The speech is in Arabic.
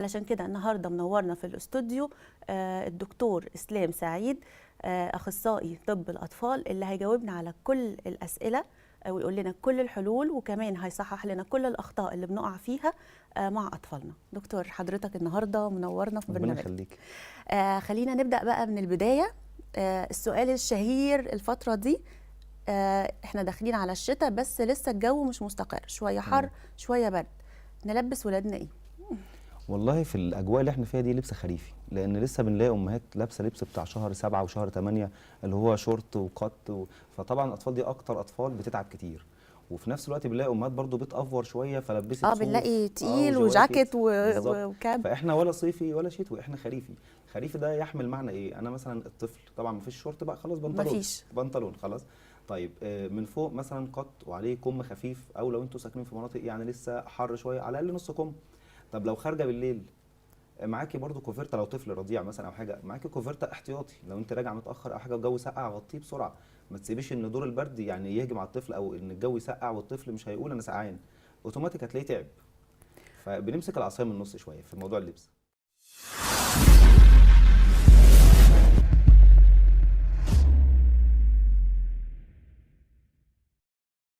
علشان كده النهارده منورنا في الاستوديو الدكتور اسلام سعيد، اخصائي طب الاطفال، اللي هيجاوبنا على كل الاسئله ويقول لنا كل الحلول، وكمان هيصحح لنا كل الاخطاء اللي بنقع فيها مع اطفالنا. دكتور حضرتك النهارده منورنا في ربنا برنامج. يخليك. خلينا نبدا بقى من البدايه. السؤال الشهير الفتره دي، احنا داخلين على الشتاء بس لسه الجو مش مستقر، شويه حر شويه برد، نلبس ولادنا ايه؟ والله في الاجواء اللي احنا فيها دي لبس خريفي، لان لسه بنلاقي امهات لابسه لبس بتاع شهر 7 وشهر 8 اللي هو شورت وقط فطبعا الاطفال دي اكتر اطفال بتتعب كتير. وفي نفس الوقت بنلاقي امهات برضو بتافور شويه فلبست صوف بنلاقي تقيل وجواكت وجاكيت بالظبط. وكاب. فاحنا ولا صيفي ولا شتوي، احنا خريفي. خريفي ده يحمل معنى ايه؟ انا مثلا الطفل طبعا مفيش شورت بقى، خلاص مفيش بنطلون خلاص. طيب من فوق مثلا قط وعليه كم خفيف، او لو انتوا ساكنين في مناطق يعني لسه حر شويه على الاقل نص كم. طب لو خارجه بالليل معاكي برضو كوفرته، لو طفل رضيع مثلا او حاجه معاكي كوفرته احتياطي، لو انت راجع متاخر او حاجه والجو سقع غطيه بسرعه. ما تسيبيش ان دور البرد يعني يهجم على الطفل، او ان الجو يسقع والطفل مش هيقول انا سقعان، اوتوماتيك هتلاقيه تعب. فبنمسك العصايه من النص شويه في موضوع اللبس.